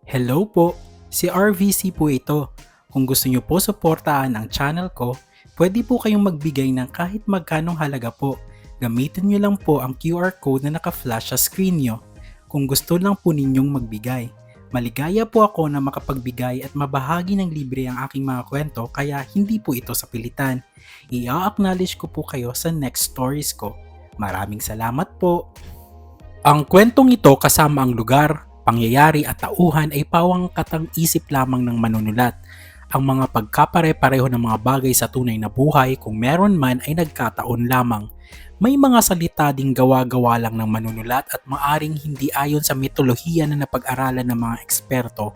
Hello po, si RVC po ito. Kung gusto niyo po suportahan ang channel ko, pwede po kayong magbigay ng kahit magkanong halaga po. Gamitin niyo lang po ang QR code na naka-flash sa screen niyo. Kung gusto lang po ninyong magbigay. Maligaya po ako na makapagbigay at mabahagi ng libre ang aking mga kwento kaya hindi po ito sa pilitan. I-acknowledge ko po kayo sa next stories ko. Maraming salamat po! Ang kwentong ito kasama ang lugar, pangyayari at tauhan ay pawang katang-isip lamang ng manunulat. Ang mga pagkapare-pareho ng mga bagay sa tunay na buhay kung meron man ay nagkataon lamang. May mga salita ding gawa-gawa lang ng manunulat at maaring hindi ayon sa mitolohiya na napag-aralan ng mga eksperto.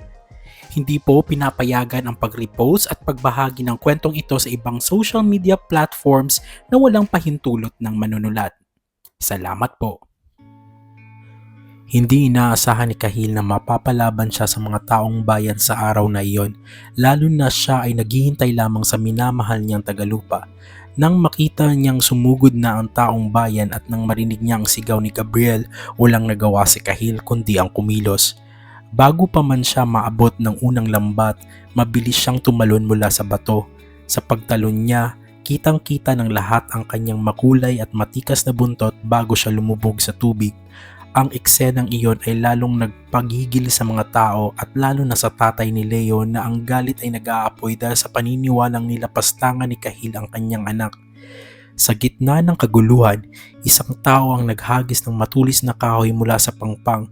Hindi po pinapayagan ang pag-repost at pagbahagi ng kwentong ito sa ibang social media platforms na walang pahintulot ng manunulat. Salamat po. Hindi inaasahan ni Kahil na mapapalaban siya sa mga taong bayan sa araw na iyon, lalo na siya ay naghihintay lamang sa minamahal niyang tagalupa. Nang makita niyang sumugod na ang taong bayan at nang marinig niya ang sigaw ni Gabriel, walang nagawa si Kahil kundi ang kumilos. Bago pa man siya maabot ng unang lambat, mabilis siyang tumalon mula sa bato. Sa pagtalon niya, kitang-kita ng lahat ang kanyang makulay at matikas na buntot bago siya lumubog sa tubig. Ang eksenang iyon ay lalong nagpagigil sa mga tao at lalo na sa tatay ni Leo na ang galit ay nag-aapoy dahil sa paniniwalang nilapastangan ni Kahil ang kanyang anak. Sa gitna ng kaguluhan, isang tao ang naghagis ng matulis na kahoy mula sa pangpang.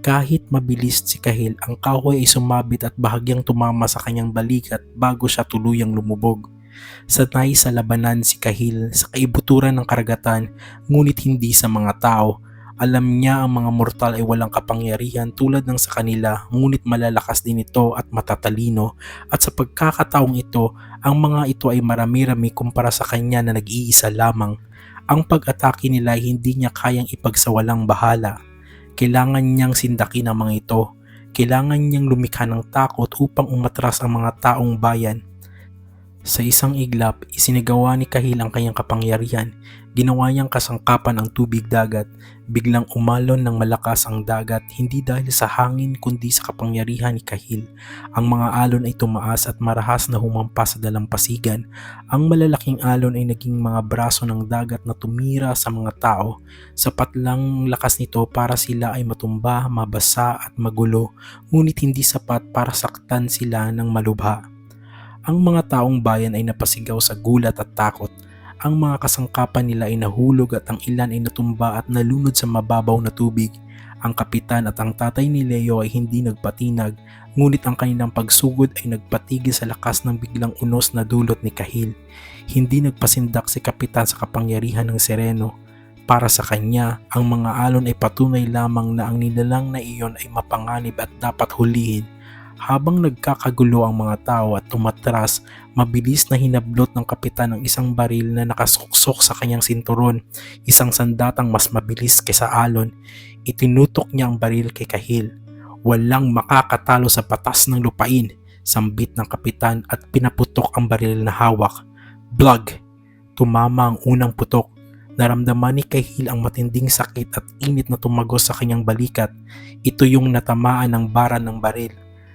Kahit mabilis si Kahil, ang kahoy ay sumabit at bahagyang tumama sa kanyang balikat bago siya tuluyang lumubog. Sanay sa labanan si Kahil sa kaibuturan ng karagatan, ngunit hindi sa mga tao. Alam niya ang mga mortal ay walang kapangyarihan tulad ng sa kanila, ngunit malalakas din ito at matatalino, at sa pagkakataong ito, ang mga ito ay marami-rami kumpara sa kanya na nag-iisa lamang. Ang pag-atake nila ay hindi niya kayang ipagsawalang bahala. Kailangan niyang sindakin ang mga ito. Kailangan niyang lumikha ng takot upang umatras ang mga taong bayan. Sa isang iglap, isinagawa ni Kahil ang kanyang kapangyarihan. Ginawa niyang kasangkapan ang tubig dagat. Biglang umalon ng malakas ang dagat, hindi dahil sa hangin kundi sa kapangyarihan ni Kahil. Ang mga alon ay tumaas at marahas na humampas sa dalampasigan. Ang malalaking alon ay naging mga braso ng dagat na tumira sa mga tao. Sapat lang lakas nito para sila ay matumba, mabasa at magulo, ngunit hindi sapat para saktan sila ng malubha. Ang mga taong bayan ay napasigaw sa gulat at takot. Ang mga kasangkapan nila ay nahulog at ang ilan ay natumba at nalunod sa mababaw na tubig. Ang kapitan at ang tatay ni Leo ay hindi nagpatinag, ngunit ang kanilang pagsugod ay nagpatigil sa lakas ng biglang unos na dulot ni Kahil. Hindi nagpasindak si kapitan sa kapangyarihan ng Sereno. Para sa kanya, ang mga alon ay patunay lamang na ang nilalang na iyon ay mapanganib at dapat hulihin. Habang nagkakagulo ang mga tao at tumatras, mabilis na hinablot ng kapitan ang isang baril na nakasuksok sa kanyang sinturon, isang sandatang mas mabilis kaysa alon. Itinutok niya ang baril kay Kahil. Walang makakatalo sa batas ng lupain, sambit ng kapitan at pinaputok ang baril na hawak. Blag! Tumama ang unang putok. Naramdaman ni Kahil ang matinding sakit at init na tumagos sa kanyang balikat. Ito yung natamaan ng bara ng baril.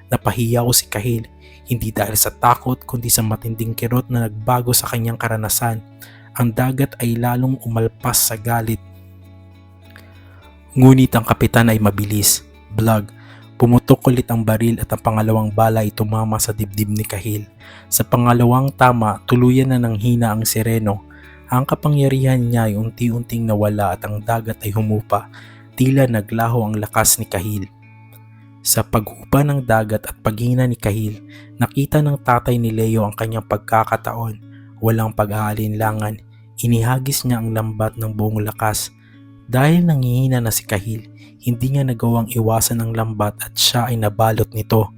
Napahiyaw si Kahil, hindi dahil sa takot kundi sa matinding kirot na nagbago sa kanyang karanasan. Ang dagat ay lalong umalpas sa galit. Ngunit ang kapitan ay mabilis. Blag! Pumutok ulit ang baril at ang pangalawang bala ay tumama sa dibdib ni Kahil. Sa pangalawang tama, tuluyan na nanghina ang Sereno. Ang kapangyarihan niya ay unti-unting nawala at ang dagat ay humupa. Tila naglaho ang lakas ni Kahil. Sa paghupa ng dagat at paghina ni Kahil, nakita ng tatay ni Leo ang kanyang pagkakataon. Walang pag-aalinlangan, inihagis niya ang lambat ng buong lakas. Dahil nangihina na si Kahil, hindi niya nagawang iwasan ang lambat at siya ay nabalot nito.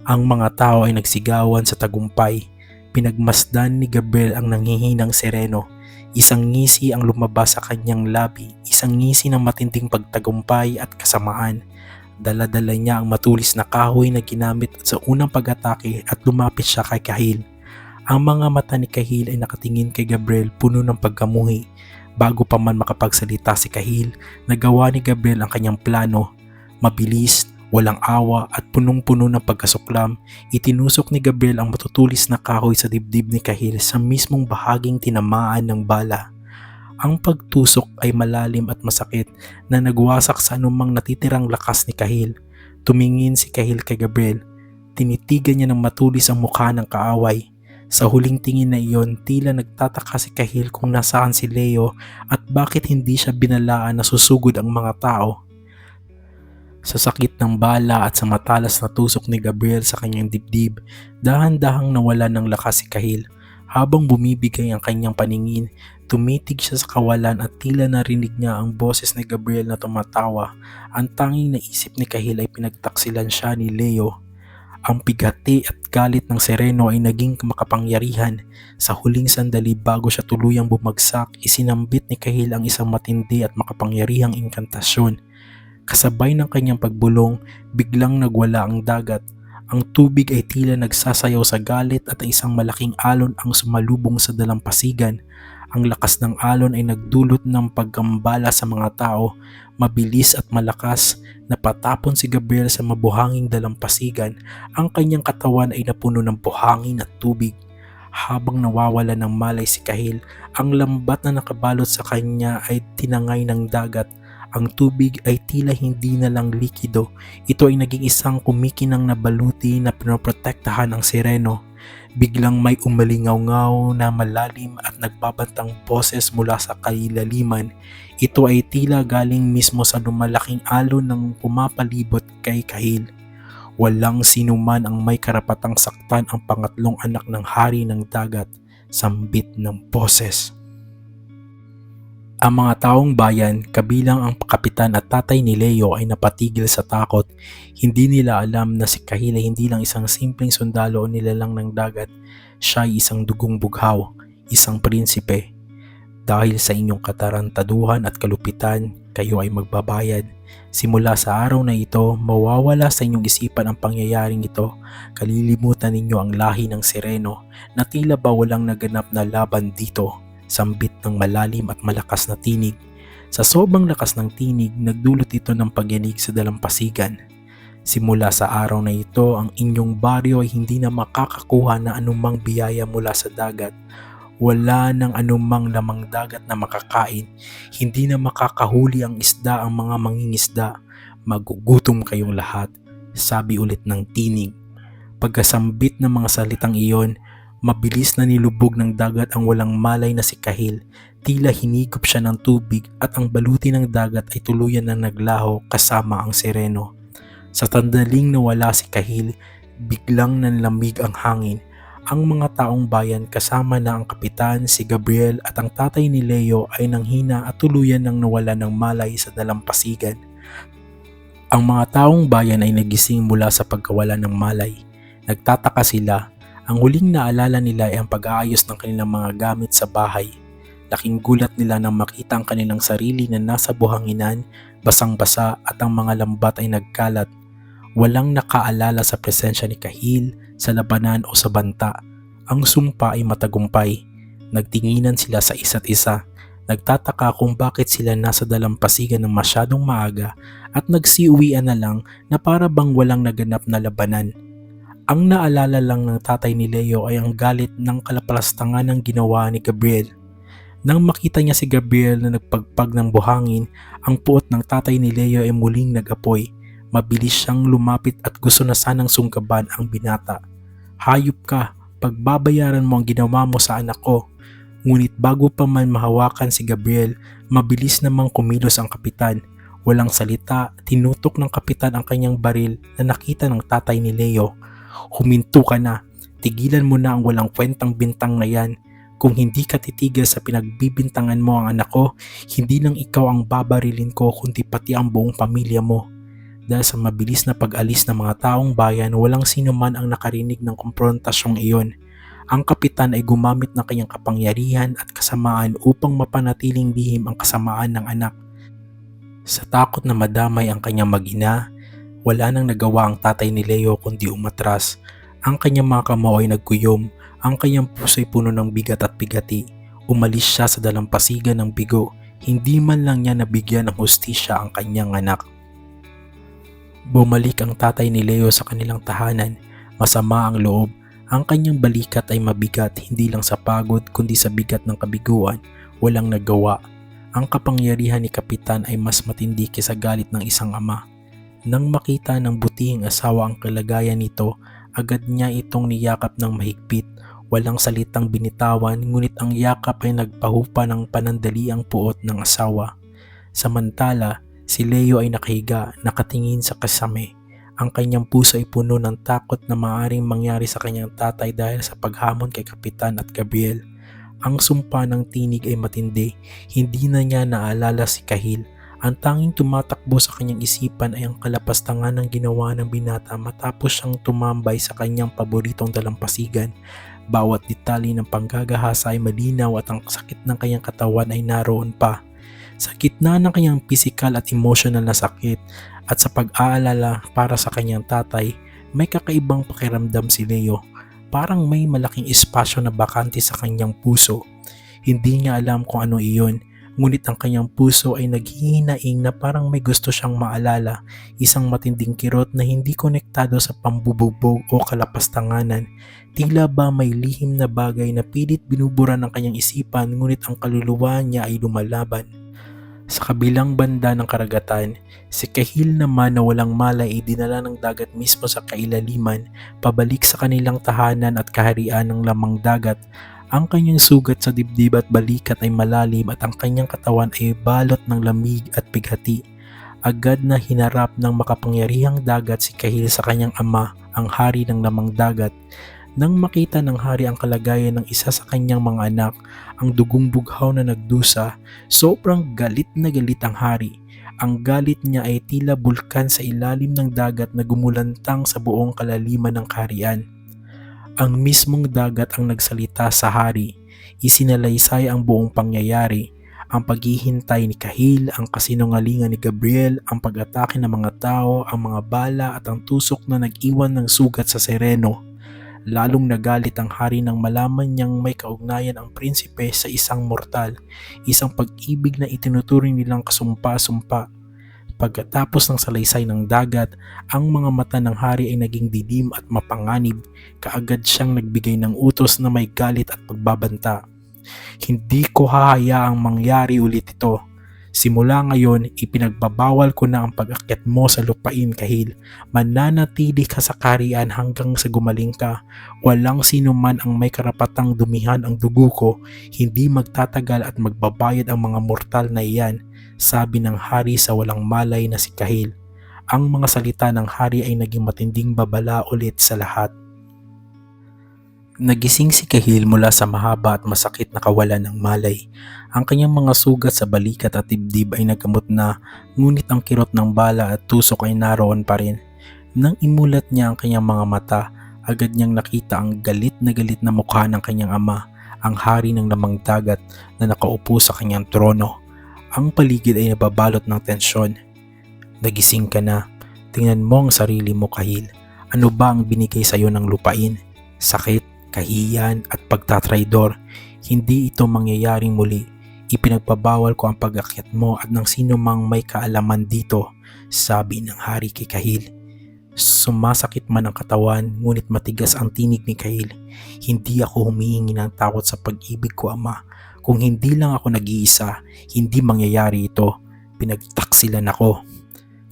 Ang mga tao ay nagsigawan sa tagumpay. Pinagmasdan ni Gabriel ang nanghihinang Sereno. Isang ngisi ang lumabas sa kanyang labi, isang ngisi ng matinding pagtagumpay at kasamaan. Dala-dala niya ang matulis na kahoy na ginamit sa unang pag-atake at lumapit siya kay Kahil. Ang mga mata ni Kahil ay nakatingin kay Gabriel puno ng pagkamuhi. Bago pa man makapagsalita si Kahil, nagawa ni Gabriel ang kanyang plano. Mabilis, Walang awa at punong-puno ng pagkasuklam, itinusok ni Gabriel ang matutulis na kahoy sa dibdib ni Cahill sa mismong bahaging tinamaan ng bala. Ang pagtusok ay malalim at masakit na nagwasak sa anumang natitirang lakas ni Cahill. Tumingin si Cahill kay Gabriel. Tinitigan niya ng matulis ang mukha ng kaaway. Sa huling tingin na iyon, tila nagtataka si Cahill kung nasaan si Leo at bakit hindi siya binalaan na susugod ang mga tao. Sa sakit ng bala at sa matalas na tusok ni Gabriel sa kanyang dibdib, dahan-dahang nawala ng lakas si Cahill. Habang bumibigay ang kanyang paningin, tumitig siya sa kawalan at tila narinig niya ang boses ni Gabriel na tumatawa. Ang tanging naisip ni Cahill ay pinagtaksilan siya ni Leo. Ang bigati at galit ng Sereno ay naging makapangyarihan. Sa huling sandali bago siya tuluyang bumagsak, isinambit ni Cahill ang isang matindi at makapangyarihang inkantasyon. Kasabay ng kanyang pagbulong, biglang nagwala ang dagat. Ang tubig ay tila nagsasayaw sa galit at isang malaking alon ang sumalubong sa dalampasigan. Ang lakas ng alon ay nagdulot ng paggambala sa mga tao. Mabilis at malakas, napatapon si Gabriel sa mabuhanging dalampasigan. Ang kanyang katawan ay napuno ng buhangin at tubig. Habang nawawala ng malay si Cahill, ang lambat na nakabalot sa kanya ay tinangay ng dagat. Ang tubig ay tila hindi na lang likido. Ito ay naging isang kumikinang na baluti na pinoprotektahan ng Sereno. Biglang may umalingaw-ngaw na malalim at nagbabantang boses mula sa kailaliman. Ito ay tila galing mismo sa lumalaking alon ng pumapalibot kay Cahill. Walang sinuman ang may karapatang saktan ang pangatlong anak ng hari ng dagat, sambit ng boses. Ang mga taong bayan, kabilang ang kapitan at tatay ni Leo ay napatigil sa takot. Hindi nila alam na si Cahill ay hindi lang isang simpleng sundalo o nilalang ng dagat. Siya ay isang dugong bughaw, isang prinsipe. Dahil sa inyong katarantaduhan at kalupitan, kayo ay magbabayad. Simula sa araw na ito, mawawala sa inyong isipan ang pangyayaring ito. Kalilimutan ninyo ang lahi ng Sereno na tila ba walang naganap na laban dito. Sambit ng malalim at malakas na tinig. Sa sobrang lakas ng tinig, nagdulot ito ng pagyanig sa dalampasigan. Simula sa araw na ito, ang inyong baryo ay hindi na makakakuha na anumang biyaya mula sa dagat. Wala nang anumang lamang dagat na makakain. Hindi na makakahuli ang isda ang mga mangingisda. Magugutom kayong lahat, sabi ulit ng tinig. Pagkasambit ng mga salitang iyon, mabilis na nilubog ng dagat ang walang malay na si Cahill. Tila hinigop siya ng tubig at ang baluti ng dagat ay tuluyan na naglaho kasama ang Sereno. Sa tandaling nawala si Cahill, biglang nanlamig ang hangin. Ang mga taong bayan kasama na ang kapitan, si Gabriel at ang tatay ni Leo ay nanghina at tuluyan nang nawala ng malay sa dalampasigan. Ang mga taong bayan ay nagising mula sa pagkawala ng malay. Nagtataka sila. Ang huling naalala nila ay ang pag-aayos ng kanilang mga gamit sa bahay. Laking gulat nila nang makita ang kanilang sarili na nasa buhanginan, basang-basa at ang mga lambat ay nagkalat. Walang nakaalala sa presensya ni Cahill, sa labanan o sa banta. Ang sumpa ay matagumpay. Nagtinginan sila sa isa't isa. Nagtataka kung bakit sila nasa dalampasigan ng masyadong maaga at nagsiuwian na lang na para bang walang naganap na labanan. Ang naalala lang ng tatay ni Leo ay ang galit ng kalapalastangan ng ginawa ni Gabriel. Nang makita niya si Gabriel na nagpagpag ng buhangin, ang puot ng tatay ni Leo ay muling nag-apoy. Mabilis siyang lumapit at gusto na sanang sunggaban ang binata. Hayop ka, pagbabayaran mo ang ginawa mo sa anak ko. Ngunit bago pa man mahawakan si Gabriel, mabilis namang kumilos ang kapitan. Walang salita, tinutok ng kapitan ang kanyang baril na nakita ng tatay ni Leo. Huminto ka na, tigilan mo na ang walang kwentang bintang na yan. Kung hindi ka titigil sa pinagbibintangan mo ang anak ko, hindi lang ikaw ang babarilin ko kundi pati ang buong pamilya mo. Dahil sa mabilis na pag-alis ng mga taong bayan, walang sino man ang nakarinig ng komprontasyong iyon. Ang kapitan ay gumamit ng kanyang kapangyarihan at kasamaan upang mapanatiling lihim ang kasamaan ng anak. Sa takot na madamay ang kanyang mag-ina, wala nang nagawa ang tatay ni Leo kundi umatras. Ang kanyang mga kamao ay nagkuyom, ang kanyang puso ay puno ng bigat at bigati. Umalis siya sa dalampasigan ng bigo, hindi man lang niya nabigyan ng hustisya ang kanyang anak. Bumalik ang tatay ni Leo sa kanilang tahanan. Masama ang loob. Ang kanyang balikat ay mabigat hindi lang sa pagod kundi sa bigat ng kabiguan. Walang nagawa. Ang kapangyarihan ni Kapitan ay mas matindi kaysa galit ng isang ama. Nang makita ng butihing asawa ang kalagayan nito, agad niya itong niyakap ng mahigpit. Walang salitang binitawan, ngunit ang yakap ay nagpahupa ng panandaliang puot ng asawa. Samantala, si Leo ay nakahiga, nakatingin sa kasame. Ang kanyang puso ay puno ng takot na maaaring mangyari sa kanyang tatay dahil sa paghamon kay Kapitan at Gabriel. Ang sumpa ng tinig ay matindi, hindi na niya naalala si Cahill. Ang tanging tumatakbo sa kanyang isipan ay ang kalapastangan ng ginawa ng binata matapos siyang tumambay sa kanyang paboritong dalampasigan. Bawat detalye ng panggagahasa ay malinaw at ang sakit ng kanyang katawan ay naroon pa. Sa gitna ng kanyang pisikal at emosyonal na sakit at sa pag-aalala para sa kanyang tatay, may kakaibang pakiramdam si Leo. Parang may malaking espasyo na bakante sa kanyang puso. Hindi niya alam kung ano iyon, ngunit ang kanyang puso ay naghihinaing na parang may gusto siyang maalala, isang matinding kirot na hindi konektado sa pambubugbog o kalapastanganan. Tila ba may lihim na bagay na pilit binubura ng kanyang isipan ngunit ang kaluluwa niya ay lumalaban. Sa kabilang banda ng karagatan, si Cahill naman na walang malay ay dinala ng dagat mismo sa kailaliman, pabalik sa kanilang tahanan at kaharian ng lamang dagat. Ang kanyang sugat sa dibdib at balikat ay malalim at ang kanyang katawan ay balot ng lamig at bighati. Agad na hinarap ng makapangyarihang dagat si Cahill sa kanyang ama, ang hari ng lamang dagat. Nang makita ng hari ang kalagayan ng isa sa kanyang mga anak, ang dugong bughaw na nagdusa, sobrang galit na galit ang hari. Ang galit niya ay tila bulkan sa ilalim ng dagat na gumulantang sa buong kalaliman ng kaharian. Ang mismong dagat ang nagsalita sa hari, isinalaysay ang buong pangyayari, ang paghihintay ni Cahill, ang kasinungalingan ni Gabriel, ang pag-atake ng mga tao, ang mga bala at ang tusok na nag-iwan ng sugat sa sereno. Lalong nagalit ang hari nang malaman niyang may kaugnayan ang prinsipe sa isang mortal, isang pag-ibig na itinuturing nilang kasumpa-sumpa. Pagkatapos ng salaysay ng dagat, ang mga mata ng hari ay naging dilim at mapanganib, kaagad siyang nagbigay ng utos na may galit at pagbabanta. Hindi ko hahayaang mangyari ulit ito. Simula ngayon, ipinagbabawal ko na ang pag-akyat mo sa lupain, Cahill. Mananatili ka sa kaharian hanggang sa gumaling ka. Walang sino man ang may karapatang dumihan ang dugo ko. Hindi magtatagal at magbabayad ang mga mortal na iyan, sabi ng hari sa walang malay na si Cahill. Ang mga salita ng hari ay naging matinding babala ulit sa lahat. Nagising si Cahill mula sa mahaba at masakit na kawalan ng malay. Ang kanyang mga sugat sa balikat at dibdib ay nagamot na, ngunit ang kirot ng bala at tusok ay naroon pa rin. Nang imulat niya ang kanyang mga mata, agad niyang nakita ang galit na mukha ng kanyang ama, ang hari ng lamang dagat na nakaupo sa kanyang trono. Ang paligid ay nababalot ng tensyon. Nagising ka na. Tingnan mo ang sarili mo, Cahill. Ano ba ang binigay sa iyo ng lupain? Sakit, kahiyan at pagtatraidor. Hindi ito mangyayaring muli. Ipinagbabawal ko ang pag-akyat mo at ng sino mang may kaalaman dito, sabi ng hari kay Cahill. Sumasakit man ang katawan, ngunit matigas ang tinig ni Cahill. Hindi ako humihingi ng takot sa pag-ibig ko, ama. Kung hindi lang ako nag-iisa, hindi mangyayari ito. Pinagtaksilan ako.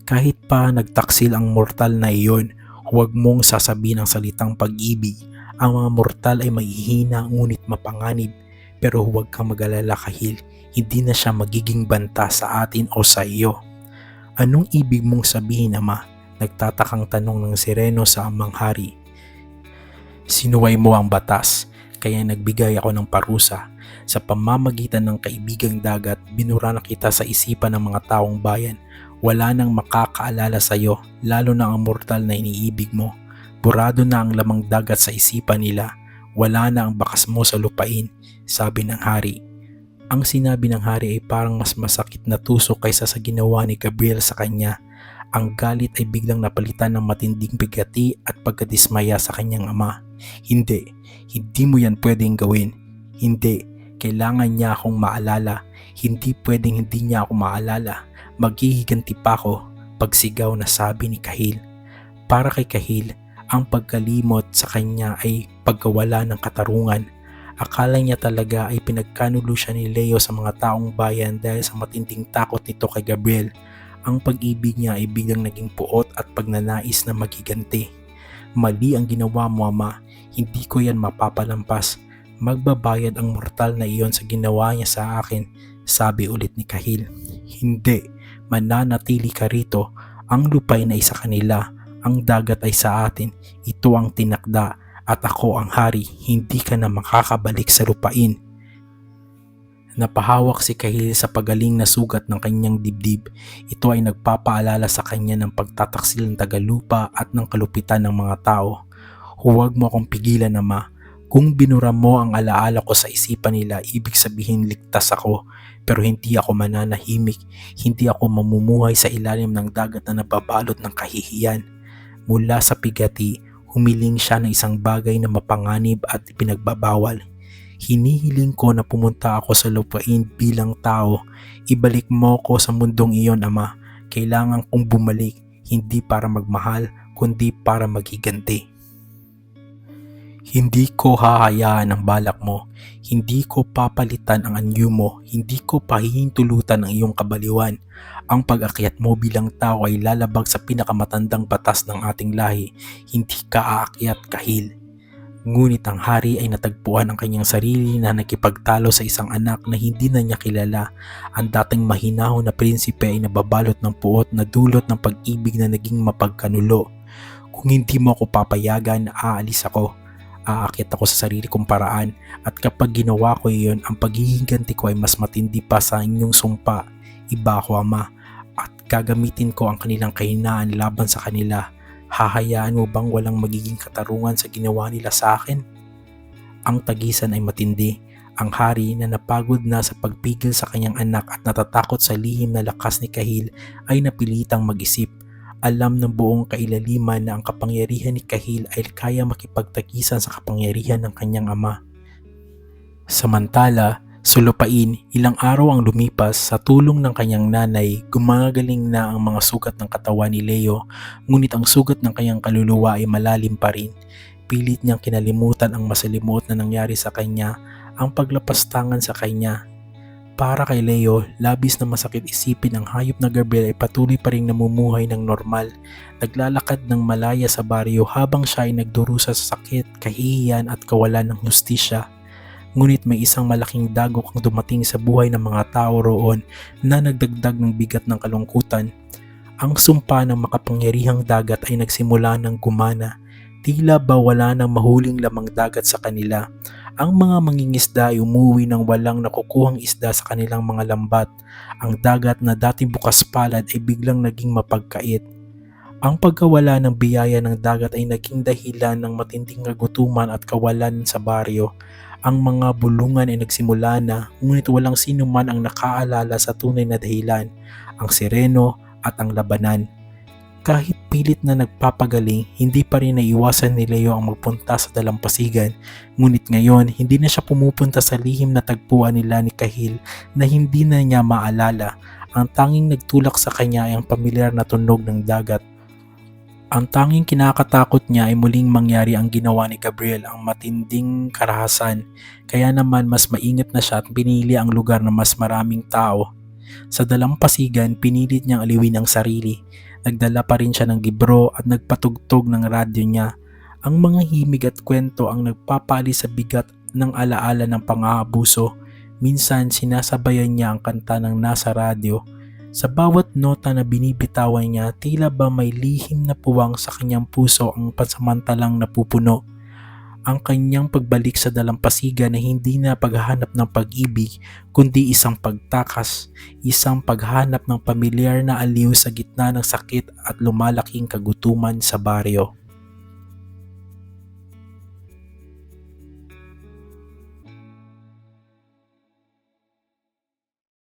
Kahit pa nagtaksil ang mortal na iyon, huwag mong sasabihin ang salitang pag-ibig. Ang mga mortal ay mahihina ngunit mapanganib, pero huwag kang mag-alala, Cahill, hindi na siya magiging banta sa atin o sa iyo. Anong ibig mong sabihin, ama? Nagtatakang tanong ng sireno sa amang hari. Sinuway mo ang batas, kaya nagbigay ako ng parusa. Sa pamamagitan ng kaibigang dagat, binura na kita sa isipan ng mga taong bayan. Wala nang makakaalala sa iyo, lalo na ang mortal na iniibig mo. Burado na ang lamang dagat sa isipan nila. Wala na ang bakas mo sa lupain, sabi ng hari. Ang sinabi ng hari ay parang mas masakit na tusok kaysa sa ginawa ni Gabriel sa kanya. Ang galit ay biglang napalitan ng matinding bigati at pagkadismaya sa kanyang ama. Hindi mo yan pwedeng gawin. Hindi, kailangan niya akong maalala. Hindi pwedeng hindi niya ako maalala. Maghihiganti pa ako. pagsigaw na sabi ni Kahil. Para kay Kahil, ang pagkalimot sa kanya ay pagkawala ng katarungan. Akala niya talaga ay pinagkanulo siya ni Leo sa mga taong bayan dahil sa matinding takot nito kay Gabriel. Ang pag-ibig niya ay biglang naging puot at pagnanais na magiganti. Mali ang ginawa mo, Ama. Hindi ko yan mapapalampas. Magbabayad ang mortal na iyon sa ginawa niya sa akin, sabi ulit ni Kahil. Hindi, mananatili ka rito. Ang lupay na isa kanila, ang dagat ay sa atin. Ito ang tinakda at ako ang hari. Hindi ka na makakabalik sa lupain. Napahawak si Kahil sa pagaling na sugat ng kanyang dibdib. Ito ay nagpapaalala sa kanya ng pagtataksil ng tagalupa at ng kalupitan ng mga tao. Huwag mo akong pigilan, Ama. Kung binura mo ang alaala ko sa isipan nila, ibig sabihin ligtas ako. Pero hindi ako mananahimik. Hindi ako mamumuhay sa ilalim ng dagat na nababalot ng kahihiyan. Mula sa pigati, humiling siya ng isang bagay na mapanganib at pinagbabawal. Hinihiling ko na pumunta ako sa lupain bilang tao. Ibalik mo ko sa mundong iyon, Ama. Kailangan kong bumalik, hindi para magmahal, kundi para maghiganti. Hindi ko hahayaan ang balak mo. Hindi ko papalitan ang anyo mo. Hindi ko pahihintulutan ang iyong kabaliwan. Ang pag-akyat mo bilang tao ay lalabag sa pinakamatandang batas ng ating lahi. Hindi ka aakyat, Kahil. Ngunit ang hari ay natagpuan ang kanyang sarili na nakipagtalo sa isang anak na hindi na niya kilala. Ang dating mahinahon na prinsipe ay nababalot ng puot na dulot ng pag-ibig na naging mapagkanulo. Kung hindi mo ako papayagan, aalis ako. Aakyat ako sa sarili kong paraan at kapag ginawa ko iyon, ang paghihiganti ko ay mas matindi pa sa inyong sumpa. Iba ako, Ama, at gagamitin ko ang kanilang kahinaan laban sa kanila. Hahayaan mo bang walang magiging katarungan sa ginawa nila sa akin? Ang tagisan ay matindi. Ang hari na napagod na sa pagpigil sa kanyang anak at natatakot sa lihim na lakas ni Kahil ay napilitang mag-isip. Alam ng buong kailaliman na ang kapangyarihan ni Kahil ay kaya makipagtagisan sa kapangyarihan ng kanyang ama. Samantala, sa lupain, ilang araw ang lumipas. Sa tulong ng kanyang nanay, gumagaling na ang mga sugat ng katawan ni Leo, ngunit ang sugat ng kanyang kaluluwa ay malalim pa rin. Pilit niyang kinalimutan ang masalimuot na nangyari sa kanya, ang paglapastangan sa kanya. Para kay Leo, labis na masakit isipin ang hayop na Gabriel ay patuloy pa rin namumuhay ng normal. Naglalakad ng malaya sa baryo habang siya ay nagdurusa sa sakit, kahihiyan at kawalan ng hustisya. Ngunit may isang malaking dagok ang dumating sa buhay ng mga tao roon na nagdagdag ng bigat ng kalungkutan. Ang sumpa ng makapangyarihang dagat ay nagsimula ng gumana. Tila ba wala nang mahuling lamang dagat sa kanila. Ang mga mangingisda ay umuwi ng walang nakukuhang isda sa kanilang mga lambat. Ang dagat na dati bukas palad ay biglang naging mapagkait. Ang pagkawala ng biyaya ng dagat ay naging dahilan ng matinding kagutuman at kawalan sa baryo. Ang mga bulungan ay nagsimula na, ngunit walang sino man ang nakaalala sa tunay na dahilan, ang sireno at ang labanan. Kahit pilit na nagpapagaling, hindi pa rin naiwasan ni Leo ang magpunta sa dalampasigan. Ngunit ngayon, hindi na siya pumupunta sa lihim na tagpuan nila ni Kahil na hindi na niya maalala. Ang tanging nagtulak sa kanya ay ang pamilyar na tunog ng dagat. Ang tanging kinakatakot niya ay muling mangyari ang ginawa ni Gabriel, ang matinding karahasan. Kaya naman mas maingat na siya at pinili ang lugar na mas maraming tao. Sa dalampasigan, pinilit niyang aliwin ang sarili. Nagdala pa rin siya ng libro at nagpatugtog ng radyo niya. Ang mga himig at kwento ang nagpapali sa bigat ng alaala ng pang-aabuso. Minsan sinasabayan niya ang kanta ng nasa radyo. Sa bawat nota na binibitawan niya, tila ba may lihim na puwang sa kanyang puso ang pansamantalang napupuno. Ang kanyang pagbalik sa dalampasigan na hindi na paghahanap ng pag-ibig, kundi isang pagtakas, isang paghanap ng pamilyar na aliw sa gitna ng sakit at lumalaking kagutuman sa baryo.